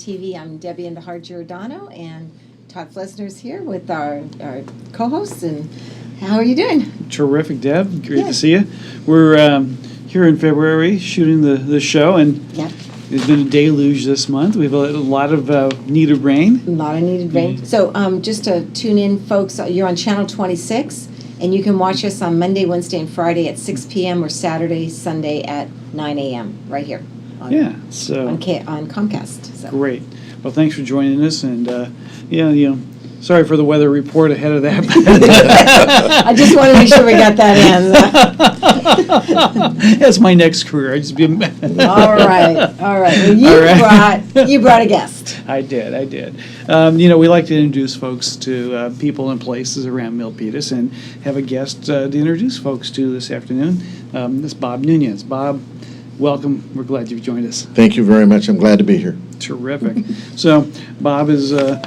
TV. I'm Debbie in the Heart Giordano, and Todd Flesner's here with our co-hosts. And how are you doing? Terrific, Deb. Great to see you. We're here in February shooting the show, and there's been a deluge this month. We have a lot of needed rain. A lot of needed rain. So just to tune in, folks, you're on Channel 26, and you can watch us on Monday, Wednesday, and Friday at 6 p.m. or Saturday, Sunday at 9 a.m. right here. On Comcast. So. Great. Well, thanks for joining us, and sorry for the weather report ahead of that. I just want to make sure we got that in. That's my next career. I just be. All right. Well, you brought a guest. I did. We like to introduce folks to people and places around Milpitas, and have a guest to introduce folks to this afternoon. This is Bob Nunez. Bob, welcome. We're glad you've joined us. Thank you very much. I'm glad to be here. Terrific. So, Bob is a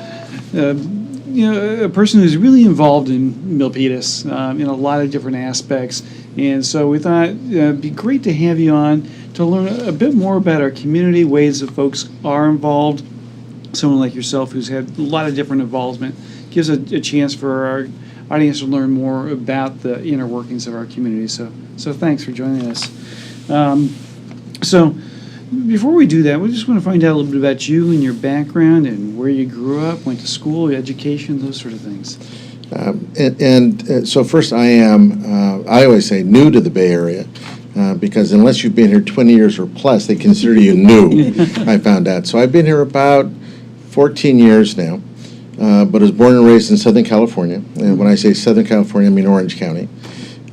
person who's really involved in Milpitas in a lot of different aspects, and so we thought it'd be great to have you on to learn a bit more about our community, ways that folks are involved. Someone like yourself who's had a lot of different involvement gives a chance for our audience to learn more about the inner workings of our community. So thanks for joining us. So before we do that, we just want to find out a little bit about you and your background and where you grew up, went to school, education, those sort of things. So first, I always say new to the Bay Area, because unless you've been here 20 years or plus, they consider you new, I found out. So I've been here about 14 years now, but I was born and raised in Southern California. And when I say Southern California, I mean Orange County.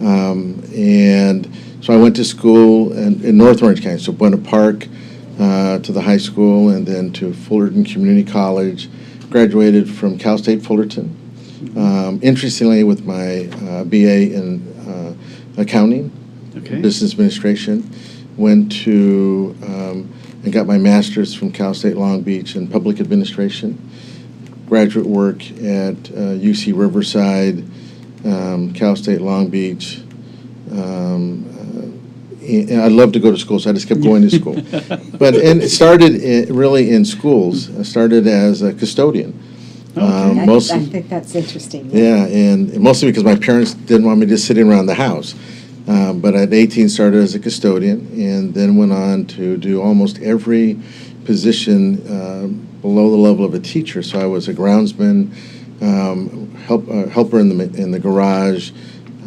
And so I went to school in North Orange County, so Buena Park to the high school, and then to Fullerton Community College. Graduated from Cal State Fullerton. Interestingly, with my BA in accounting, business administration, went to and got my master's from Cal State Long Beach in public administration. Graduate work at UC Riverside, Cal State Long Beach. I love to go to school, so I just kept going to school. And it started really in schools. I started as a custodian. I think that's interesting. Yeah, and mostly because my parents didn't want me just sitting around the house. But at 18, started as a custodian, and then went on to do almost every position below the level of a teacher. So I was a groundsman, helper in the garage.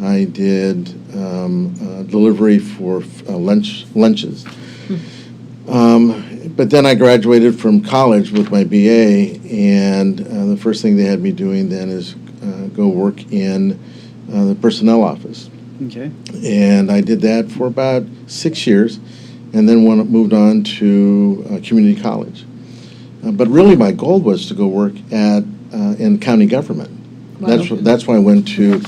I did delivery for lunches. But then I graduated from college with my BA, and the first thing they had me doing then is go work in the personnel office. Okay. And I did that for about 6 years, and then moved on to community college. But really my goal was to go work in county government. Wow. That's why I went to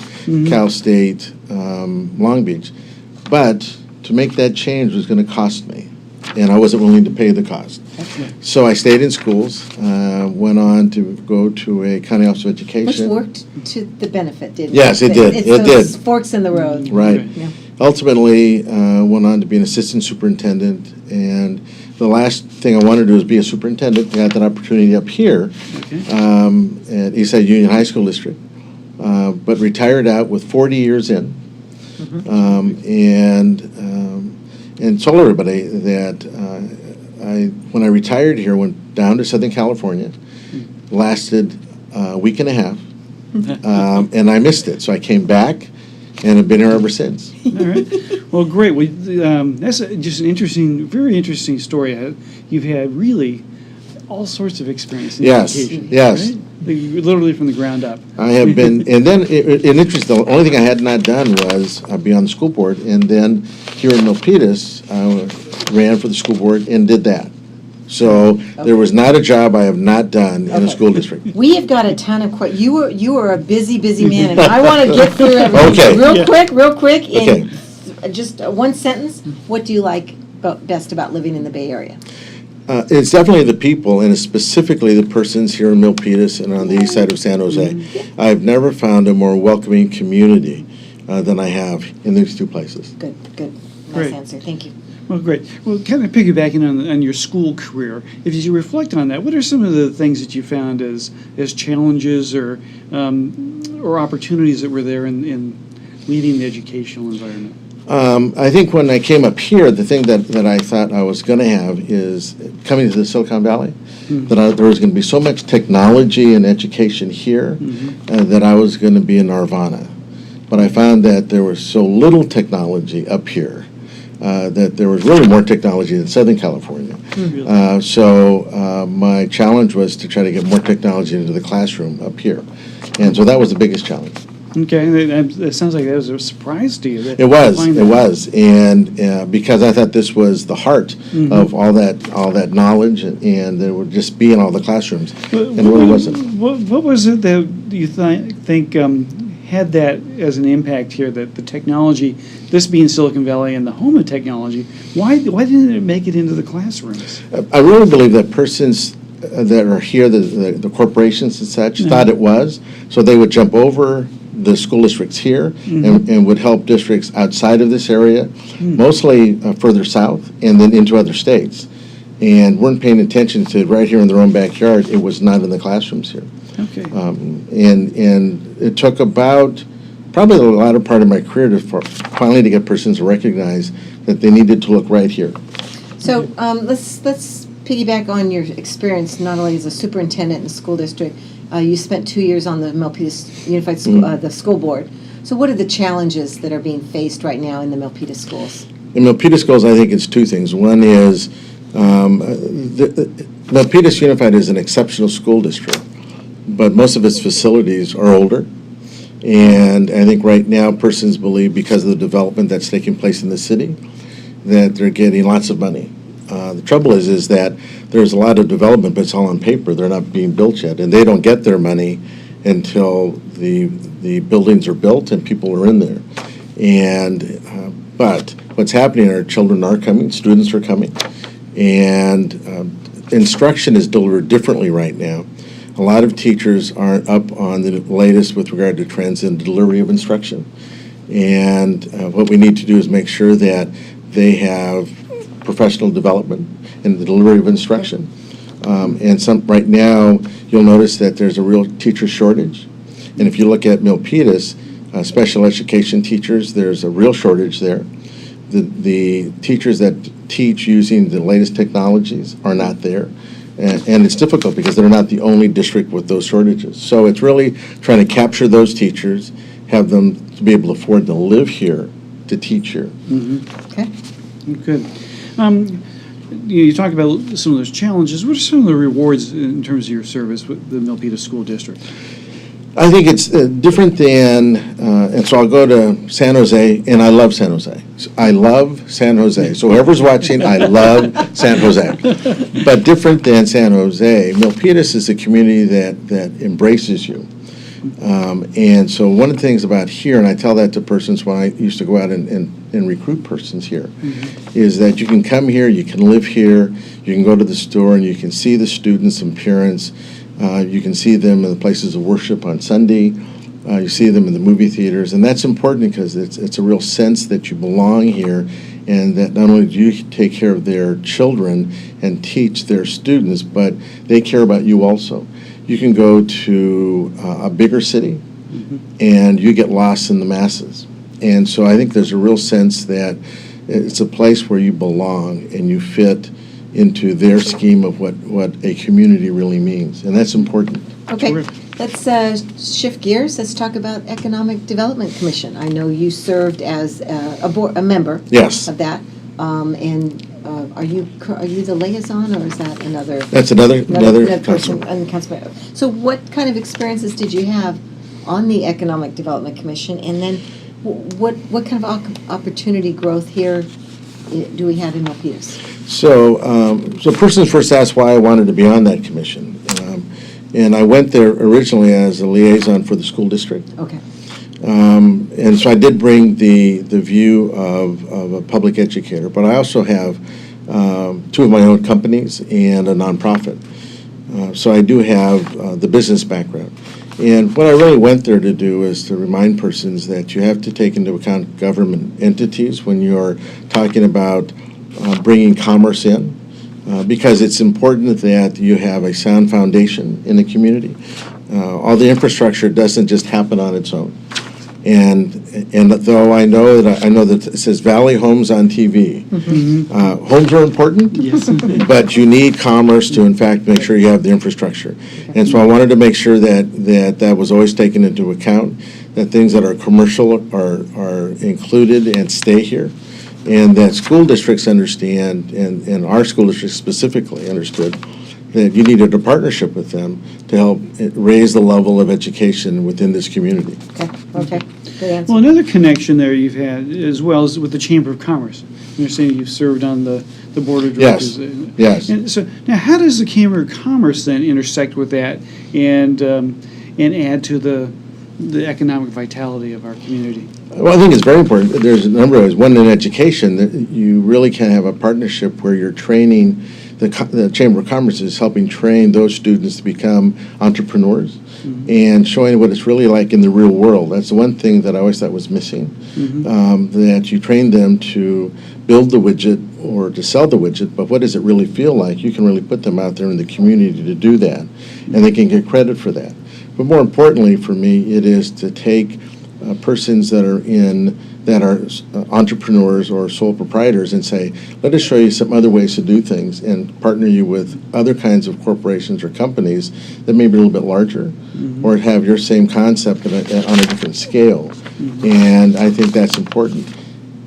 Cal State Long Beach. But to make that change was going to cost me, and I wasn't willing to pay the cost. Okay. So I stayed in schools, went on to go to a county office of education. Which worked to the benefit, didn't it? Yes, it did. It did. Forks in the road. Right. Okay. Yeah. Ultimately, went on to be an assistant superintendent, and the last thing I wanted to do was be a superintendent. I got that opportunity up here at Eastside Union High School District, but retired out with 40 years in, and told everybody that when I retired here, went down to Southern California, lasted a week and a half, and I missed it. So I came back and have been here ever since. All right. Well, great. That's just an very interesting story. You've had really all sorts of experience in education. Yes. Right? Literally from the ground up. I have been, and then in interest, the only thing I had not done was be on the school board, and then here in Milpitas, I ran for the school board and did that. So there was not a job I have not done in a school district. We have got a ton of questions. You are a busy man, and I want to get through everything. Real quick. In just one sentence, what do you like best about living in the Bay Area? It's definitely the people, and it's specifically the persons here in Milpitas and on the east side of San Jose. I've never found a more welcoming community than I have in these two places. Good. Nice answer. Thank you. Well, great. Well, kind of piggybacking on your school career, if you reflect on that, what are some of the things that you found as challenges or opportunities that were there in leading the educational environment? I think when I came up here, the thing that I thought I was going to have is coming to the Silicon Valley, that there was going to be so much technology and education here that I was going to be in nirvana. But I found that there was so little technology up here that there was really more technology in Southern California. So my challenge was to try to get more technology into the classroom up here. And so that was the biggest challenge. Okay, it sounds like that was a surprise to you. It was, and because I thought this was the heart of all that knowledge, and it would just be in all the classrooms, and it really wasn't. What was it that you think had that as an impact here? That the technology, this being Silicon Valley and the home of technology, why didn't it make it into the classrooms? I really believe that persons that are here, the corporations and such, thought it was, so they would jump over the school districts here and would help districts outside of this area, mostly further south and then into other states, and weren't paying attention to right here in their own backyard. It was not in the classrooms here. Okay. And it took about probably the latter part of my career to finally to get persons to recognize that they needed to look right here. So let's piggyback on your experience not only as a superintendent in the school district. You spent 2 years on the Milpitas Unified School, the school board. So what are the challenges that are being faced right now in the Milpitas schools? In Milpitas schools, I think it's two things. One is Milpitas Unified is an exceptional school district, but most of its facilities are older. And I think right now persons believe, because of the development that's taking place in the city, that they're getting lots of money. The trouble is that there's a lot of development, but it's all on paper. They're not being built yet, and they don't get their money until the buildings are built and people are in there. And but what's happening are children are coming, students are coming, and instruction is delivered differently right now. A lot of teachers aren't up on the latest with regard to trends in delivery of instruction. And what we need to do is make sure that they have professional development and the delivery of instruction. And right now, you'll notice that there's a real teacher shortage. And if you look at Milpitas, special education teachers, there's a real shortage there. The teachers that teach using the latest technologies are not there. And it's difficult because they're not the only district with those shortages. So it's really trying to capture those teachers, have them to be able to afford to live here, to teach here. Okay. Good. You talked about some of those challenges. What are some of the rewards in terms of your service with the Milpitas School District? I think it's different than, and so I'll go to San Jose, and I love San Jose. I love San Jose. So whoever's watching, I love San Jose. But different than San Jose, Milpitas is a community that embraces you. And so one of the things about here, and I tell that to persons when I used to go out and recruit persons here, is that you can come here, you can live here, you can go to the store, and you can see the students and parents. You can see them in the places of worship on Sunday. You see them in the movie theaters, and that's important because it's a real sense that you belong here, and that not only do you take care of their children and teach their students, but they care about you also. You can go to a bigger city, and you get lost in the masses. And so I think there's a real sense that it's a place where you belong and you fit into their scheme of what a community really means, and that's important. Okay, let's shift gears. Let's talk about Economic Development Commission. I know you served as a member Yes. of that, and are you the liaison, or is that another? That's another person council. on the council. So what kind of experiences did you have on the Economic Development Commission, and then what kind of opportunity growth here do we have in Milpitas? So persons first asked why I wanted to be on that commission. And I went there originally as a liaison for the school district. Okay. And so I did bring the view of a public educator, but I also have two of my own companies and a nonprofit. So I do have the business background. And what I really went there to do is to remind persons that you have to take into account government entities when you're talking about bringing commerce in, because it's important that you have a sound foundation in the community. All the infrastructure doesn't just happen on its own. And though I know that it says Valley Homes on TV, homes are important, Yes. but you need commerce to, in fact, make sure you have the infrastructure. And so I wanted to make sure that was always taken into account, that things that are commercial are included and stay here, and that school districts understand, and our school district specifically understood, that you needed a partnership with them to help raise the level of education within this community. Okay, good answer. Well, another connection there you've had as well is with the Chamber of Commerce. You're saying you've served on the board of directors. Yes. And so now, how does the Chamber of Commerce then intersect with that and add to the economic vitality of our community? Well, I think it's very important. There's a number of ways. One, in education, that you really can have a partnership where you're training. The Chamber of Commerce is helping train those students to become entrepreneurs and showing what it's really like in the real world. That's the one thing that I always thought was missing, that you train them to build the widget or to sell the widget, but what does it really feel like? You can really put them out there in the community to do that, and they can get credit for that. But more importantly for me, it is to take persons that are entrepreneurs or sole proprietors and say, let us show you some other ways to do things and partner you with other kinds of corporations or companies that may be a little bit larger or have your same concept on a different scale. And I think that's important.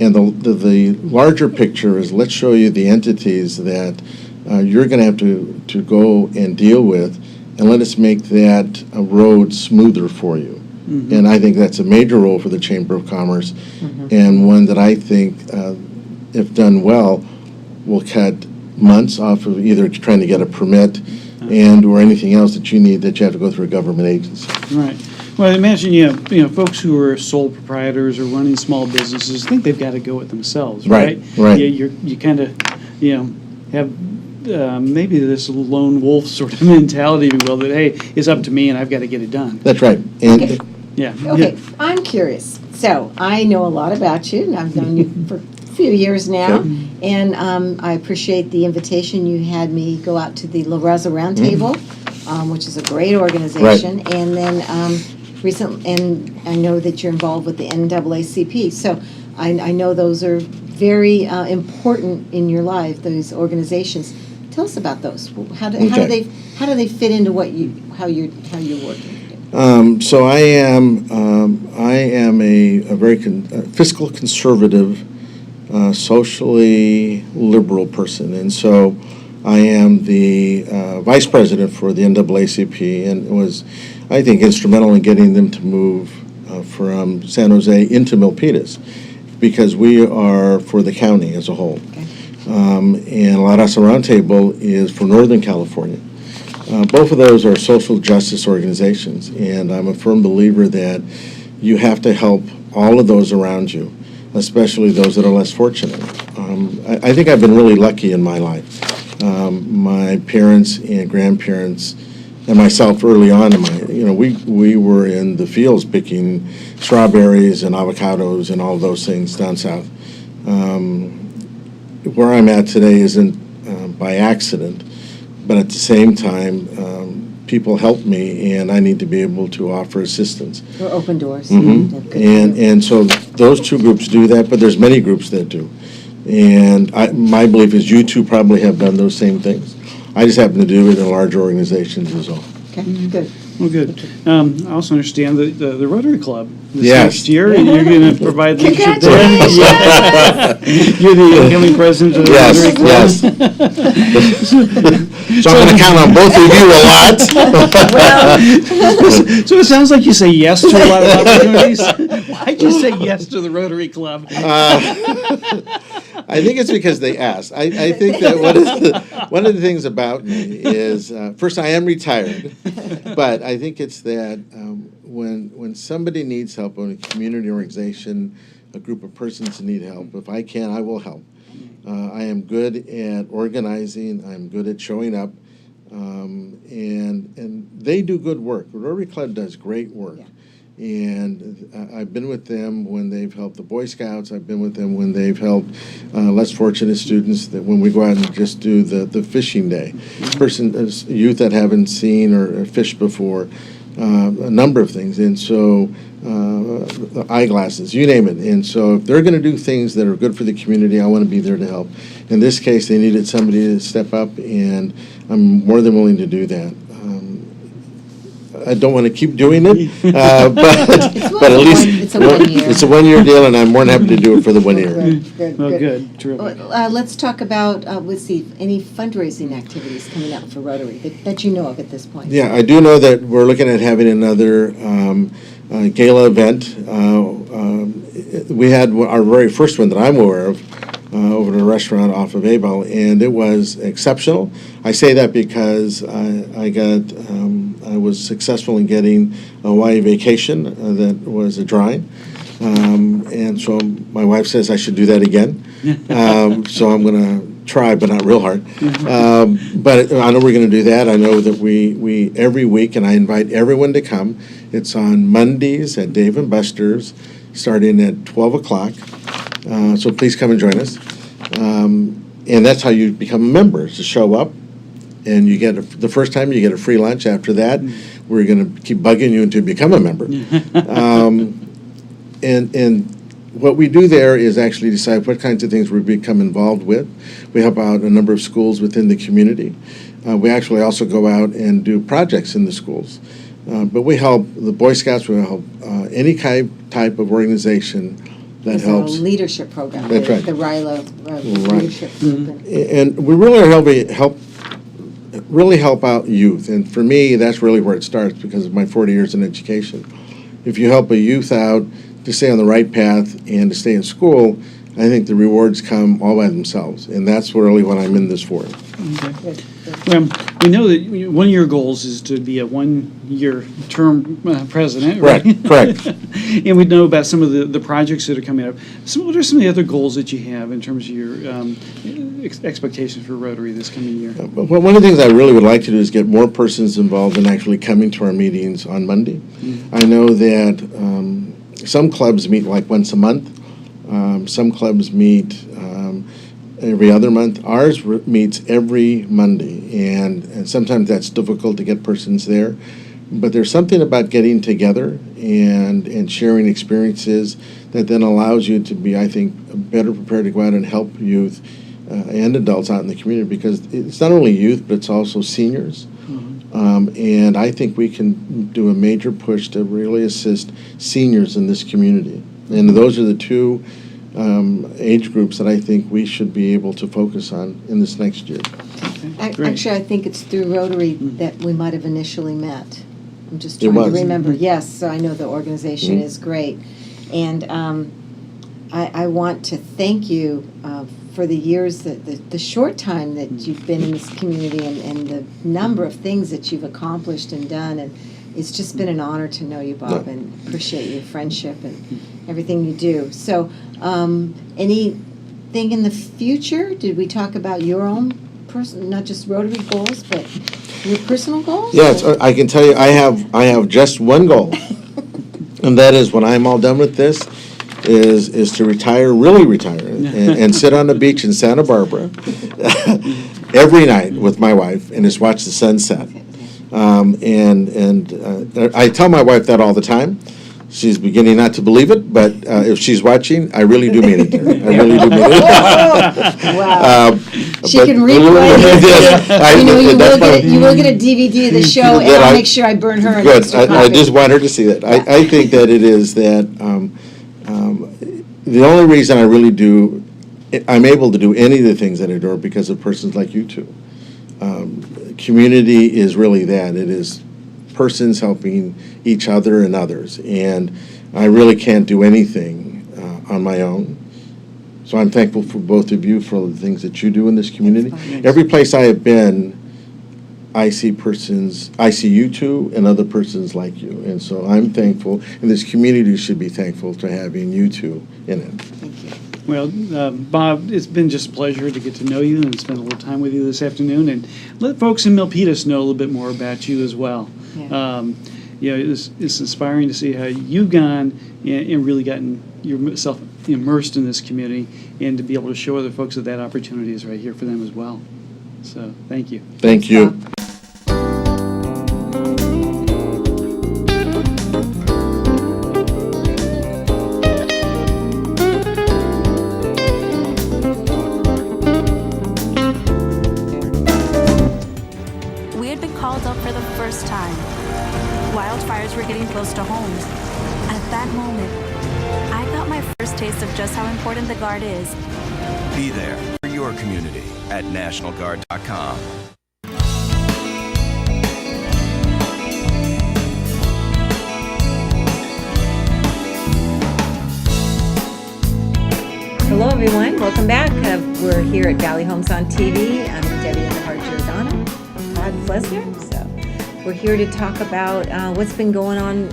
And the larger picture is, let's show you the entities that you're going to have to go and deal with, and let us make that road smoother for you. And I think that's a major role for the Chamber of Commerce, and one that I think, if done well, will cut months off of either trying to get a permit and or anything else that you need that you have to go through a government agency. Right. Well, I imagine you know folks who are sole proprietors or running small businesses think they've got to go it themselves, right? Right. You kind of have maybe this lone wolf sort of mentality, if you will, that hey, it's up to me and I've got to get it done. That's right. And Okay. Yeah. Okay, I'm curious. So I know a lot about you, and I've known you for a few years now, Okay. and I appreciate the invitation. You had me go out to the La Raza Roundtable, which is a great organization, and then recently, and I know that you're involved with the NAACP. So I know those are very important in your life. Those organizations. Tell us about those. How do they fit into how you're working? So I am a very fiscal conservative, socially liberal person, and so I am the vice president for the NAACP, and was, I think, instrumental in getting them to move from San Jose into Milpitas, because we are for the county as a whole. Okay. And La Raza Roundtable is for Northern California. Both of those are social justice organizations, and I'm a firm believer that you have to help all of those around you, especially those that are less fortunate. I think I've been really lucky in my life. My parents and grandparents and myself early on we were in the fields picking strawberries and avocados and all those things down south. Where I'm at today isn't by accident. But at the same time, people help me, and I need to be able to offer assistance. Or open doors. And so those two groups do that, but there's many groups that do. And my belief is you two probably have done those same things. I just happen to do it in larger organizations as well. Okay, good. Well, good. I also understand the Rotary Club this Yes. next year. You're going to provide leadership there. Congratulations! Yeah. You're the incoming president of the Rotary Club. Yes. So I'm going to count on both of you a lot. Well, So it sounds like you say yes to a lot of opportunities. Why'd you say yes to the Rotary Club? I think it's because they asked. I think that one of the things about me is, first, I am retired, but I think it's that when somebody needs help, when a community organization, a group of persons need help, if I can, I will help. I am good at organizing. I'm good at showing up, and they do good work. The Rotary Club does great work. Yeah. And I've been with them when they've helped the Boy Scouts. I've been with them when they've helped less fortunate students, that when we go out and just do the fishing day. Youth that haven't seen or fished before, a number of things. And so eyeglasses, you name it. And so if they're going to do things that are good for the community, I want to be there to help. In this case, they needed somebody to step up, and I'm more than willing to do that. I don't want to keep doing it, but at least it's a 1 year. It's a 1 year deal, and I'm more than happy to do it for the 1 year. Good. Well, good, terrific. Let's talk about, let's see, any fundraising activities coming up for Rotary that you know of at this point. Yeah, I do know that we're looking at having another gala event. We had our very first one that I'm aware of over at a restaurant off of Abel, and it was exceptional. I say that because I was successful in getting a Hawaii vacation that was a drawing, and so my wife says I should do that again. So I'm going to try, but not real hard. But I know we're going to do that. I know that we every week, and I invite everyone to come. It's on Mondays at Dave & Buster's, starting at 12 o'clock. So please come and join us. And that's how you become a member, is to show up. And you get the first time you get a free lunch. After that, we're going to keep bugging you until you become a member. And what we do there is actually decide what kinds of things we become involved with. We help out a number of schools within the community. We actually also go out and do projects in the schools. But we help the Boy Scouts. We help any type of organization that helps. A leadership program. That's right. The RILA leadership group. And we really help out youth. And for me, that's really where it starts, because of my 40 years in education. If you help a youth out to stay on the right path and to stay in school, I think the rewards come all by themselves. And that's really what I'm in this for. Okay. Well, we know that one of your goals is to be a 1-year term president, right? Correct. And we know about some of the projects that are coming up. So what are some of the other goals that you have in terms of your expectations for Rotary this coming year? Well, one of the things I really would like to do is get more persons involved in actually coming to our meetings on Monday. Mm-hmm. I know that some clubs meet like once a month. Some clubs meet every other month. Ours meets every Monday, and sometimes that's difficult to get persons there. But there's something about getting together and sharing experiences that then allows you to be, I think, better prepared to go out and help youth and adults out in the community, because it's not only youth, but it's also seniors. Mm-hmm. And I think we can do a major push to really assist seniors in this community. And those are the two age groups that I think we should be able to focus on in this next year. Actually, I think it's through Rotary that we might have initially met. I'm just trying to remember. Yes, so I know the organization is great. And I want to thank you for the years, the short time that you've been in this community, and the number of things that you've accomplished and done. And it's just been an honor to know you, Bob, and appreciate your friendship and everything you do. So anything in the future? Did we talk about your own not just Rotary goals, but your personal goals? Yes, I can tell you I have just one goal, and that is, when I'm all done with this, is to retire, really retire, and sit on the beach in Santa Barbara every night with my wife and just watch the sunset. I tell my wife that all the time. She's beginning not to believe it, but if she's watching, I really do mean it. I really do mean it. Wow. She can replay it. You will get a DVD of the show, and I'll make sure I burn her an extra copy. I just want her to see that. I think that it is that the only reason I'm able to do any of the things that I do are because of persons like you two. Community is really that. It is persons helping each other and others, and I really can't do anything on my own. So I'm thankful for both of you for the things that you do in this community. Every place I have been, I see you two and other persons like you, and so I'm thankful, and this community should be thankful to having you two in it. Thank you. Well, Bob, it's been just a pleasure to get to know you and spend a little time with you this afternoon, and let folks in Milpitas know a little bit more about you as well. Yeah. it's inspiring to see how you've gone and really gotten yourself immersed in this community, and to be able to show other folks that opportunity is right here for them as well. So thank you. Thank you. We had been called up for the first time. Wildfires were getting close to homes. At that moment, I got my first taste of just how important the Guard is. Be there for your community at nationalguard.com. Hello, everyone. Welcome back. We're here at Valley Homes on TV. I'm Debbie Giordano, Todd Flesner. So we're here to talk about what's been going on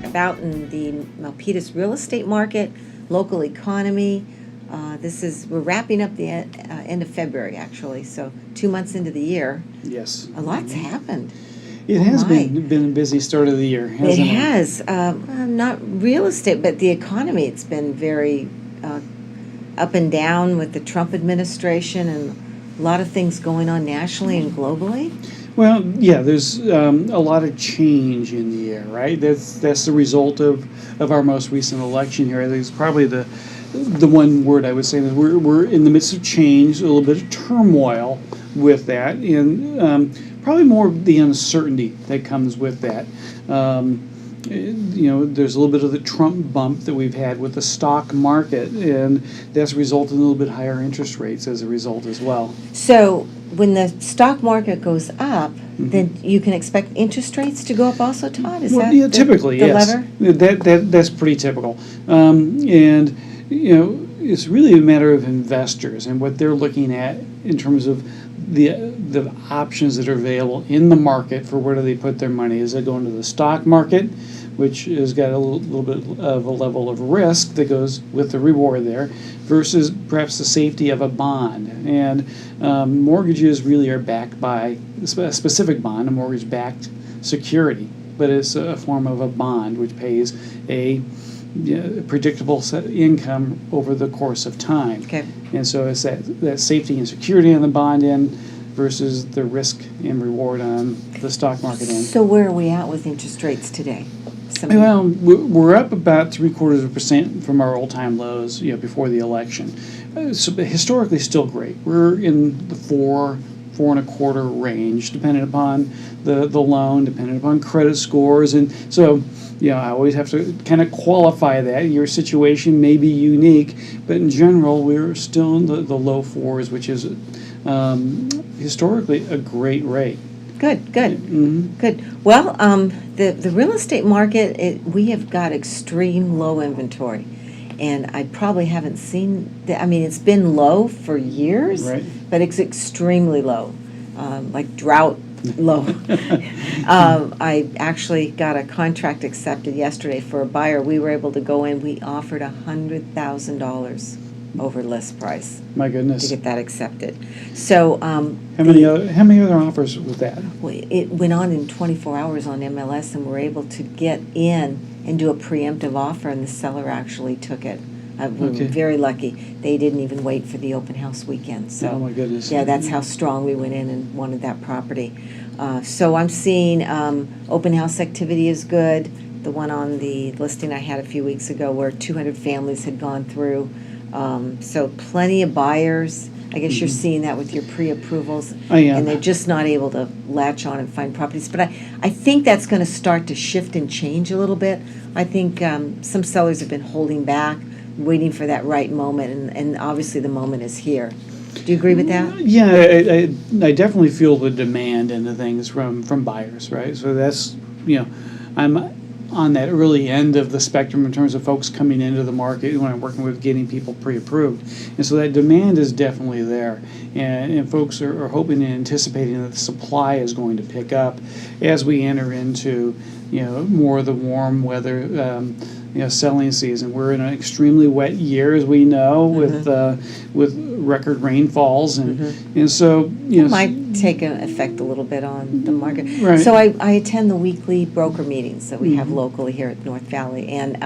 about in the Milpitas real estate market, local economy. We're wrapping up the end of February, actually. So 2 months into the year. Yes. A lot's happened. It has been a busy start of the year, hasn't it? It has. Not real estate, but the economy. It's been very up and down with the Trump administration, and a lot of things going on nationally and globally. Well, yeah, there's a lot of change in the air, right? That's the result of our most recent election here. I think it's probably the one word I would say that we're in the midst of change, a little bit of turmoil with that, and probably more of the uncertainty that comes with that. There's a little bit of the Trump bump that we've had with the stock market, and that's resulted in a little bit higher interest rates as a result as well. So when the stock market goes up, then you can expect interest rates to go up also, Todd? Is that typically, the yes. lever? That's pretty typical. And it's really a matter of investors and what they're looking at in terms of the options that are available in the market for where do they put their money. Is it going to the stock market, which has got a little bit of a level of risk that goes with the reward there, versus perhaps the safety of a bond. And mortgages really are backed by a specific bond, a mortgage-backed security, but it's a form of a bond which pays a predictable income over the course of time. Okay. And so it's that safety and security on the bond end versus the risk and reward on the stock market end. So where are we at with interest rates today? Well, we're up about 0.75% from our all-time lows, before the election. So historically, still great. We're in the 4.25 range, depending upon the loan, depending upon credit scores, and so I always have to kind of qualify that. Your situation may be unique, but in general, we're still in the low fours, which is historically a great rate. Good. Mm-hmm. Good. Well, the real estate market, we have got extreme low inventory. And I probably haven't seen it's been low for years, right, but it's extremely low, like drought low. I actually got a contract accepted yesterday for a buyer. We were able to go in. We offered $100,000 over list price. My goodness. To get that accepted. So how many other offers with that? It went on in 24 hours on MLS, and we're able to get in and do a preemptive offer, and the seller actually took it. We were very lucky. They didn't even wait for the open house weekend. So, oh my goodness. Yeah, that's how strong we went in and wanted that property. So I'm seeing open house activity is good. The one on the listing I had a few weeks ago where 200 families had gone through. So plenty of buyers. I guess you're seeing that with your pre-approvals. I am. And they're just not able to latch on and find properties. But I think that's going to start to shift and change a little bit. I think some sellers have been holding back, waiting for that right moment, and obviously the moment is here. Do you agree with that? Yeah, I definitely feel the demand into things from buyers, right? So that's, I'm on that early end of the spectrum in terms of folks coming into the market when I'm working with getting people pre-approved. And so that demand is definitely there. And folks are hoping and anticipating that the supply is going to pick up as we enter into, more of the warm weather, selling season. We're in an extremely wet year, as we know, with record rainfalls, and so take an effect a little bit on the market. Right. So I attend the weekly broker meetings that we have Mhm. locally here at North Valley, and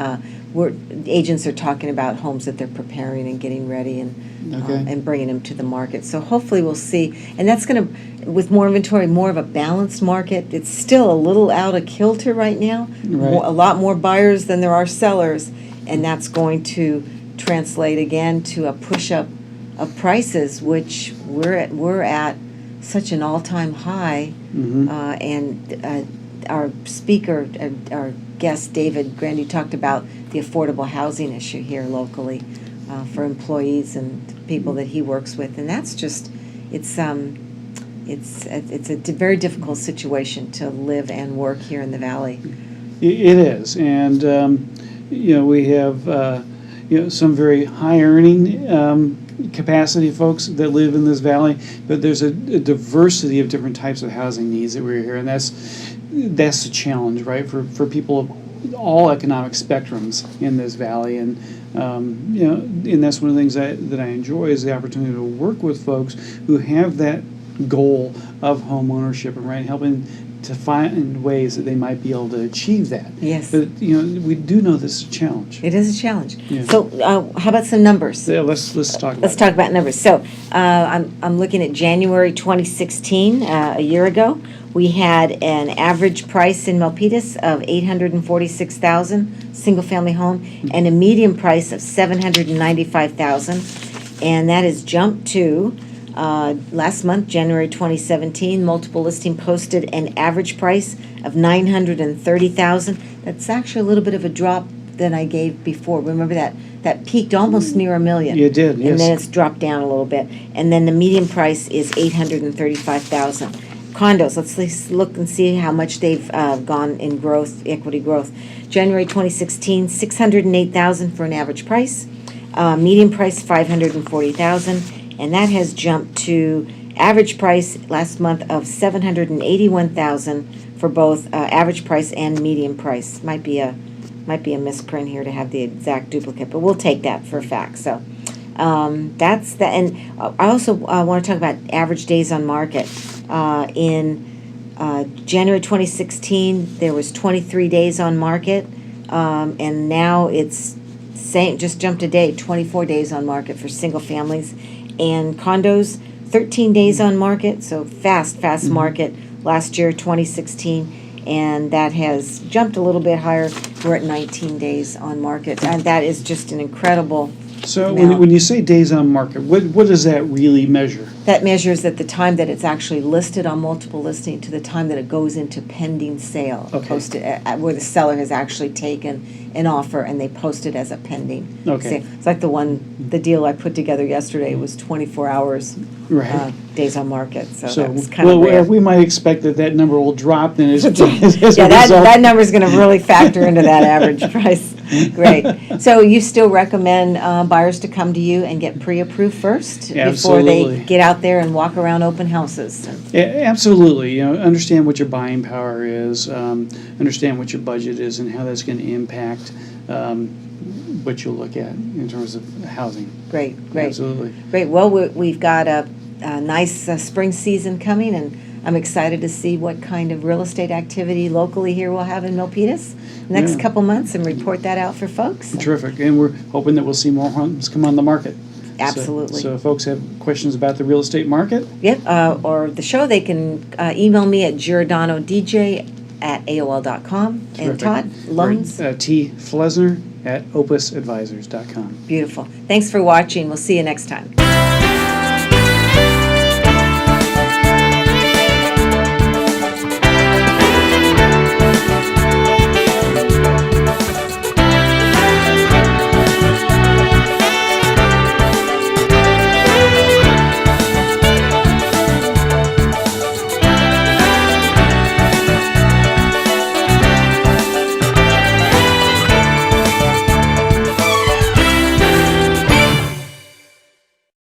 agents are talking about homes that they're preparing and getting ready Okay. and bringing them to the market. So hopefully we'll see, and that's going to, with more inventory, more of a balanced market. It's still a little out of kilter right now. Right. A lot more buyers than there are sellers, and that's going to translate again to a push up of prices, which we're at such an all-time high. Mhm. And our speaker, our guest David Grandy, talked about the affordable housing issue here locally for employees and people that he works with, and that's just it's a very difficult situation to live and work here in the valley. It is, and we have some very high earning capacity folks that live in this valley, but there's a diversity of different types of housing needs that we're here, and that's the challenge, right, for people of all economic spectrums in this valley, and and that's one of the things that I enjoy is the opportunity to work with folks who have that goal of home ownership, and right, helping to find ways that they might be able to achieve that. Yes. But we do know this is a challenge. It is a challenge. Yeah. So how about some numbers? Yeah, let's talk about Let's talk about numbers. So I'm looking at January 2016, a year ago. We had an average price in Milpitas of $846,000, single-family home, and a median price of $795,000, and that has jumped to last month, January 2017. Multiple listing posted an average price of $930,000. That's actually a little bit of a drop than I gave before. Remember that peaked almost near $1 million. It did, yes. And then it's dropped down a little bit. And then the median price is $835,000. Condos, let's look and see how much they've gone in growth, equity growth. January 2016, $608,000 for an average price. Median price, $540,000. And that has jumped to average price last month of $781,000 for both average price and median price. Might be a misprint here to have the exact duplicate, but we'll take that for a fact. So that's that. And I also want to talk about average days on market. In January 2016, there was 23 days on market, and now it's just jumped a day, 24 days on market for single families. And condos, 13 days on market, so fast market last year, 2016, and that has jumped a little bit higher. We're at 19 days on market, and that is just an incredible So amount. when you say days on market, what does that really measure? That measures at the time that it's actually listed on multiple listing to the time that it goes into pending sale. Okay. Posted where the seller has actually taken an offer and they post it as a pending Okay. sale. It's like the deal I put together yesterday was 24 hours Right. days on market. So So that was kind of well, rare. we might expect that number will drop then as, as a Yeah, that result. number's going to really factor into that average price. Great. So you still recommend buyers to come to you and get pre-approved first before Absolutely. they get out there and walk around open houses? Absolutely. Understand what your buying power is, understand what your budget is, and how that's going to impact what you'll look at in terms of housing. Great. Absolutely. Great. Well, we've got a nice spring season coming, and I'm excited to see what kind of real estate activity locally here we'll have in Milpitas next Yeah. couple months and report that out for folks. Terrific. And we're hoping that we'll see more homes come on the market. Absolutely. So if folks have questions about the real estate market, Yep, or the show, they can email me at giordanodj@aol.com. And terrific. Todd, loans? Or, T. Flesner at opusadvisors.com. Beautiful. Thanks for watching. We'll see you next time.